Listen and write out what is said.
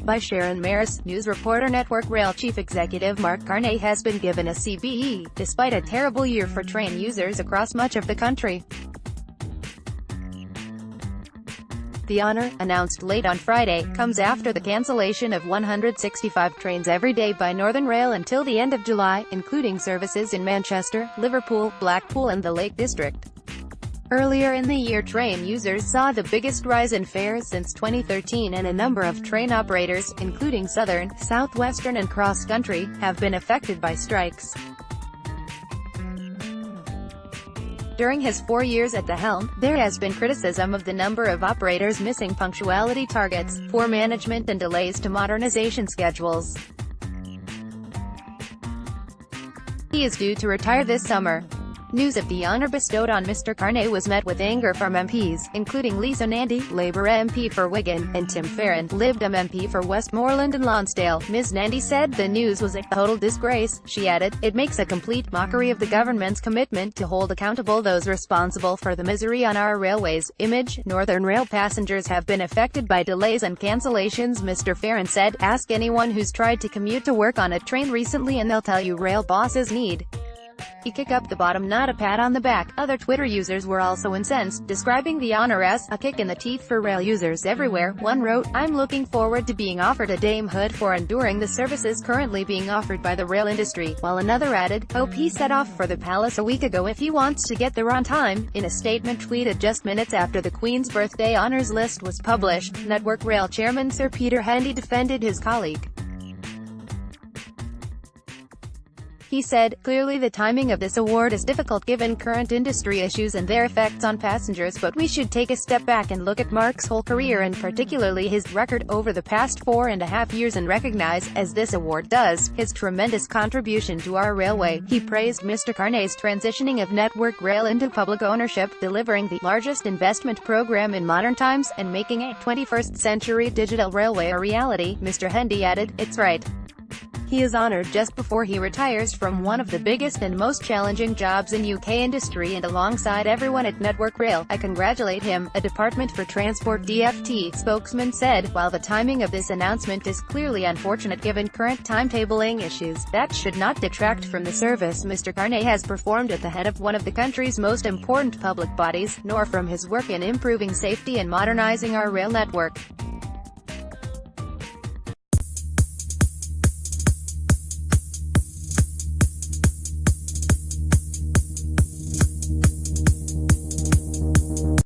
by Sharon Marris. News Reporter Network Rail Chief Executive Mark Carne has been given a CBE, despite a terrible year for train users across much of the country. The honour, announced late on Friday, comes after the cancellation of 165 trains every day by Northern Rail until the end of July, including services in Manchester, Liverpool, Blackpool and the Lake District. Earlier in the year, train users saw the biggest rise in fares since 2013, and a number of train operators, including Southern, Southwestern and Cross Country, have been affected by strikes. During his 4 years at the helm, there has been criticism of the number of operators missing punctuality targets, poor management and delays to modernization schedules. He is due to retire this summer. News of the honour bestowed on Mr. Carne was met with anger from MPs, including Lisa Nandy, Labour MP for Wigan, and Tim Farron, Lib Dem MP for Westmoreland and Lonsdale. Ms. Nandy said the news was a total disgrace. She added, "It makes a complete mockery of the government's commitment to hold accountable those responsible for the misery on our railways. Image, Northern Rail passengers have been affected by delays and cancellations." Mr. Farron said, "Ask anyone who's tried to commute to work on a train recently and they'll tell you rail bosses need a kick up the bottom, not a pat on the back." Other Twitter users were also incensed, describing the honour as a kick in the teeth for rail users everywhere. One wrote, "I'm looking forward to being offered a damehood for enduring the services currently being offered by the rail industry," while another added, "Hope he set off for the palace a week ago if he wants to get there on time." In a statement tweeted just minutes after the Queen's birthday honours list was published, Network Rail chairman Sir Peter Hendy defended his colleague. He said, "Clearly the timing of this award is difficult given current industry issues and their effects on passengers, but we should take a step back and look at Mark's whole career and particularly his record over the past 4.5 years and recognize, as this award does, his tremendous contribution to our railway." He praised Mr. Carne's transitioning of Network Rail into public ownership, delivering the largest investment program in modern times, and making a 21st-century digital railway a reality. Mr. Hendy added, "It's right. He is honoured just before he retires from one of the biggest and most challenging jobs in UK industry, and alongside everyone at Network Rail, I congratulate him," a Department for Transport (DfT) spokesman said. While the timing of this announcement is clearly unfortunate given current timetabling issues, that should not detract from the service Mr. Carne has performed at the head of one of the country's most important public bodies, nor from his work in improving safety and modernising our rail network.